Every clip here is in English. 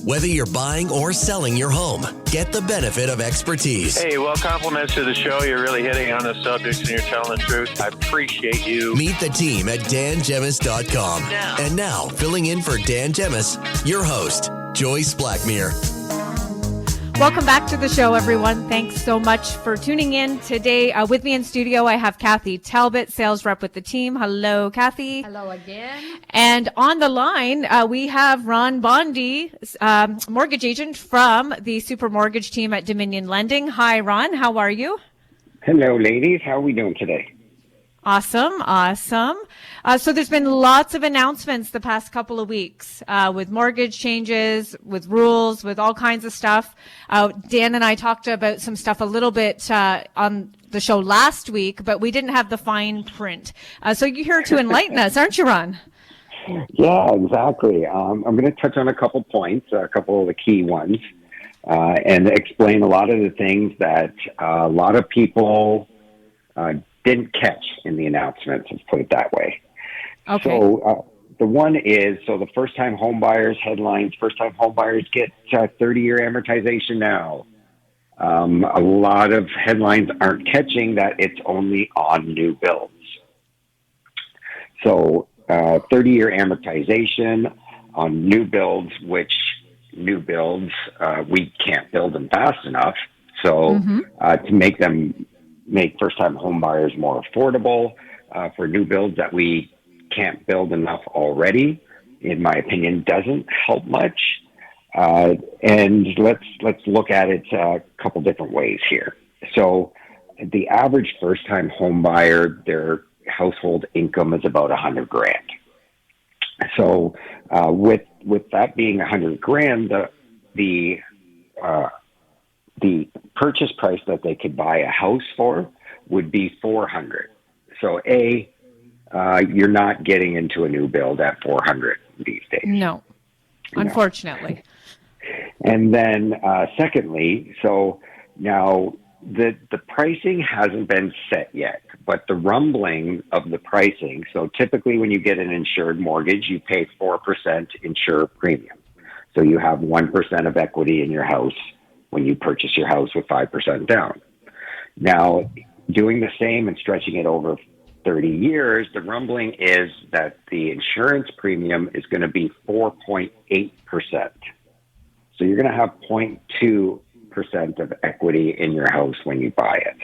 Whether you're buying or selling your home, get the benefit of expertise. Hey, well, compliments to the show. You're really hitting on the subjects and you're telling the truth. I appreciate you. Meet the team at dangemus.com. And now, filling in for Dan Gemus, your host, Joyce Blackmere. Welcome back to the show, everyone. Thanks so much for tuning in today. With me in studio, I have Kathy Talbot, sales rep with the team. Hello, Kathy. Hello again. And on the line, we have Ron Bondy, mortgage agent from the Super Mortgage team at Dominion Lending. Hi, Ron. How are you? Hello, ladies. How are we doing today? Awesome. So there's been lots of announcements the past couple of weeks with mortgage changes, with rules, with all kinds of stuff. Dan and I talked about some stuff a little bit on the show last week, but we didn't have the fine print. So you're here to enlighten us, aren't you, Ron? Yeah, exactly. I'm going to touch on a couple points, a couple of the key ones, and explain a lot of the things that a lot of people didn't catch in the announcements, let's put it that way. Okay. So the one is, the first-time home buyers headlines, first-time home buyers get 30-year amortization now. A lot of headlines aren't catching that it's only on new builds. So 30-year amortization on new builds, which new builds, we can't build them fast enough. So to make first-time home buyers more affordable for new builds that we can't build enough already, in my opinion, doesn't help much. And let's look at it a couple different ways here. So the average first-time home buyer, their household income is about $100,000. So with that being $100,000, the purchase price that they could buy a house for would be $400,000. So you're not getting into a new build at $400,000 these days. No, unfortunately. And then secondly, so now the pricing hasn't been set yet, but the rumbling of the pricing. So typically when you get an insured mortgage, you pay 4% insured premium. So you have 1% of equity in your house when you purchase your house with 5% down. Now, doing the same and stretching it over 30 years, the rumbling is that the insurance premium is going to be 4.8%. So you're going to have 0.2% of equity in your house when you buy it.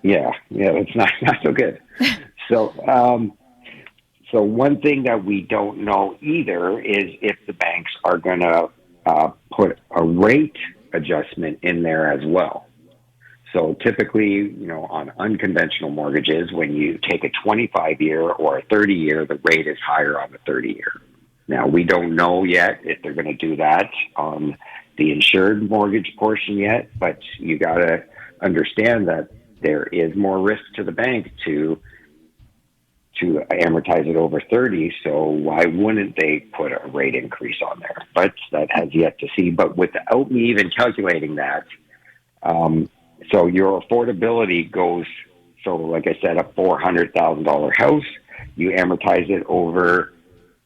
It's not so good. So one thing that we don't know either is if the banks are going to put a rate adjustment in there as well. So typically, on unconventional mortgages, when you take a 25-year or a 30-year, the rate is higher on the 30-year. Now, we don't know yet if they're going to do that on the insured mortgage portion yet, but you got to understand that there is more risk to the bank to amortize it over 30, so why wouldn't they put a rate increase on there? But that has yet to see. But without me even calculating that, so your affordability goes, so like I said, a $400,000 house, you amortize it over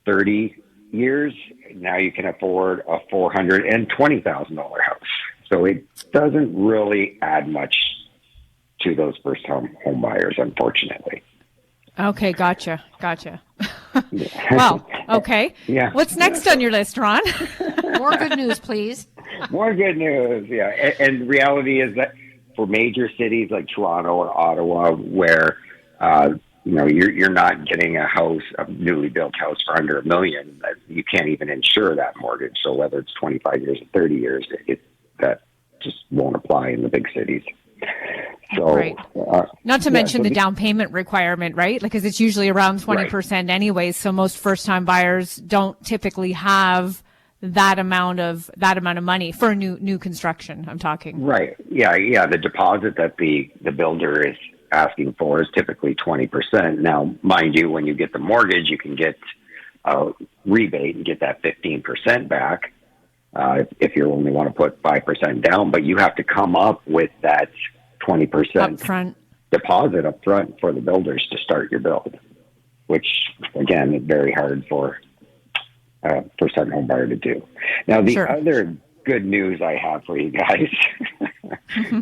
30 years, now you can afford a $420,000 house. So it doesn't really add much to those first-time home buyers, unfortunately. Okay, gotcha. Wow. Okay. Yeah. What's next on your list, Ron? More good news, please. More good news, yeah. And reality is that for major cities like Toronto or Ottawa, where you're not getting a newly built house for under $1 million, you can't even insure that mortgage. So whether it's 25 years or 30 years, that just won't apply in the big cities. So, right. Not to mention the down payment requirement, right? Because it's usually around 20% anyways. So most first-time buyers don't typically have that amount of money for new construction. I'm talking. Right. Yeah. The deposit that the builder is asking for is typically 20%. Now, mind you, when you get the mortgage, you can get a rebate and get that 15% back if you only want to put 5% down. But you have to come up with that 20% upfront deposit up front for the builders to start your build, which again is very hard for first-time home buyer to do. Now, the Sure. other good news I have for you guys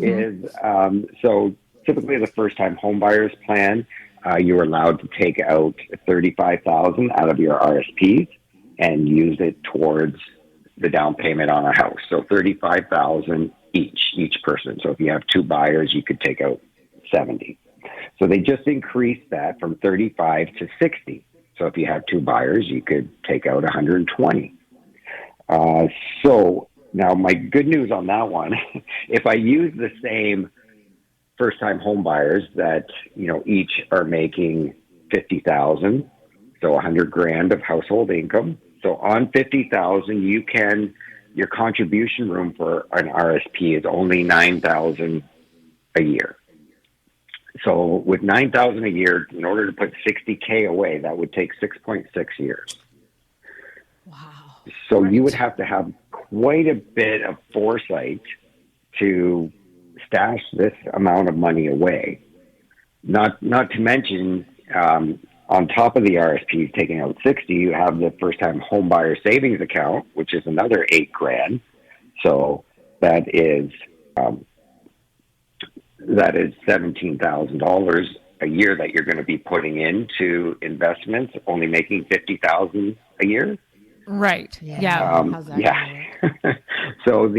is so typically the first-time home buyers plan, you're allowed to take out $35,000 out of your RSPs and use it towards the down payment on a house. So $35,000 each person. So if you have two buyers, you could take out 70. So they just increased that from 35 to 60. So if you have two buyers, you could take out 120. So now my good news on that one, if I use the same first-time home buyers that, each are making 50,000, so 100 grand of household income. So on 50,000, your contribution room for an RSP is only 9,000 a year. So with 9,000 a year, in order to put 60K away, that would take 6.6 years. Wow. So you would have to have quite a bit of foresight to stash this amount of money away. Not to mention, on top of the RSPs taking out 60, you have the first-time home buyer savings account, which is another 8 grand. So that is $17,000 a year that you're going to be putting into investments, only making 50,000 a year. Right. Yeah. How's that gonna work? So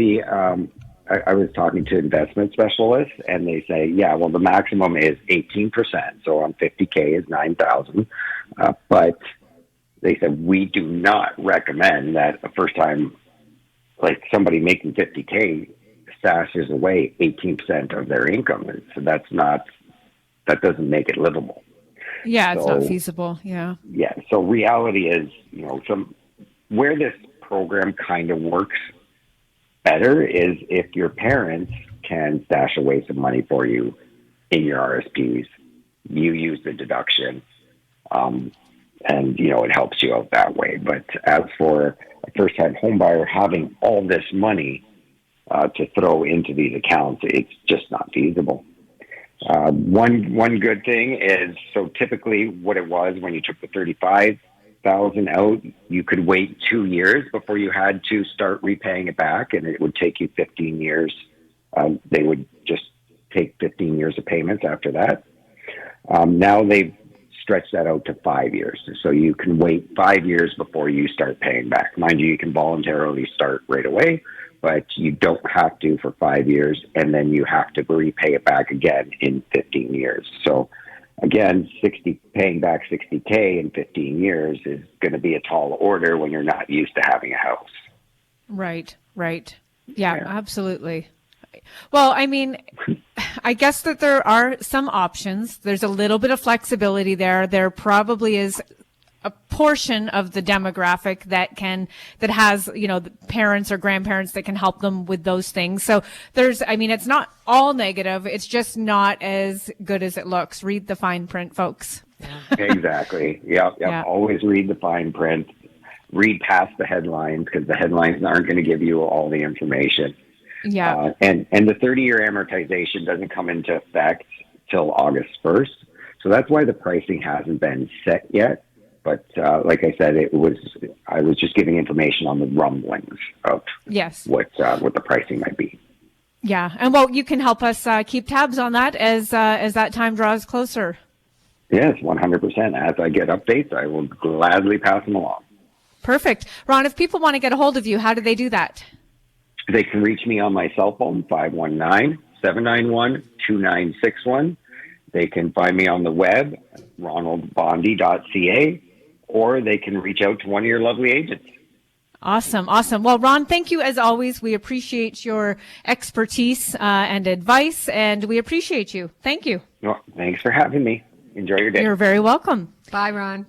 I was talking to investment specialists, and they say, well, the maximum is 18%. So on 50K is 9,000. But they said, we do not recommend that a first time, like somebody making 50K stashes away 18% of their income. So that doesn't make it livable. Yeah. It's not feasible. Yeah. Yeah. So reality is, where this program kind of works better is if your parents can stash away some money for you in your RSPs, you use the deduction, and it helps you out that way. But as for a first-time home buyer having all this money to throw into these accounts, it's just not feasible. One good thing is, so typically what it was when you took the 35,000 out, you could wait 2 years before you had to start repaying it back, and it would take you 15 years. They would just take 15 years of payments after that. Now they've stretched that out to 5 years. So you can wait 5 years before you start paying back. Mind you can voluntarily start right away, but you don't have to for 5 years, and then you have to repay it back again in 15 years. So again, paying back 60K in 15 years is going to be a tall order when you're not used to having a house. Right. Yeah, absolutely. Well, I mean, I guess that there are some options. There's a little bit of flexibility there. There probably is a portion of the demographic that has, the parents or grandparents that can help them with those things. So it's not all negative. It's just not as good as it looks. Read the fine print, folks. Exactly. Yep. Yeah. Always read the fine print. Read past the headlines, because the headlines aren't going to give you all the information. Yeah. And the 30-year amortization doesn't come into effect till August 1st. So that's why the pricing hasn't been set yet. But like I said, I was just giving information on the rumblings of what the pricing might be. Yeah, and you can help us keep tabs on that as that time draws closer. Yes, 100%. As I get updates, I will gladly pass them along. Perfect. Ron, if people want to get a hold of you, how do they do that? They can reach me on my cell phone, 519-791-2961. They can find me on the web, ronaldbondy.ca, or they can reach out to one of your lovely agents. Awesome. Well, Ron, thank you as always. We appreciate your expertise and advice, and we appreciate you. Thank you. Well, thanks for having me. Enjoy your day. You're very welcome. Bye, Ron.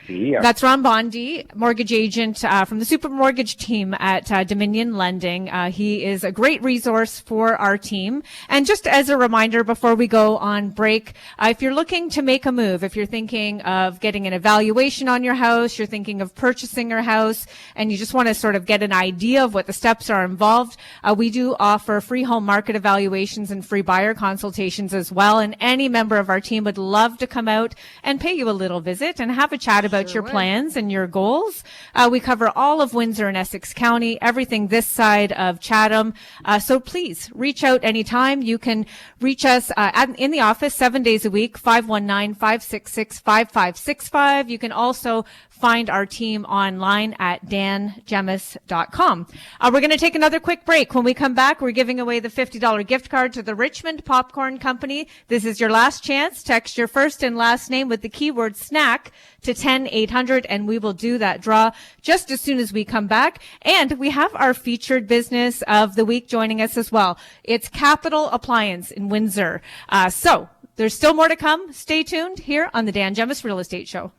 See ya. That's Ron Bondy, mortgage agent from the Super Mortgage team at Dominion Lending. He is a great resource for our team. And just as a reminder before we go on break, if you're looking to make a move, if you're thinking of getting an evaluation on your house, you're thinking of purchasing your house, and you just want to sort of get an idea of what the steps are involved, we do offer free home market evaluations and free buyer consultations as well. And any member of our team would love to come out and pay you a little visit and have a chat about about Sure your would. plans and your goals. We cover all of Windsor and Essex County, everything this side of Chatham. So please reach out anytime. You can reach us in the office 7 days a week, 519-566-5565. You can also find our team online at dangemus.com. We're going to take another quick break. When we come back, we're giving away the $50 gift card to the Richmond Popcorn Company. This is your last chance. Text your first and last name with the keyword snack to 10800, and we will do that draw just as soon as we come back. And we have our featured business of the week joining us as well. It's Capital Appliance in Windsor. So there's still more to come. Stay tuned here on the Dan Gemus Real Estate Show.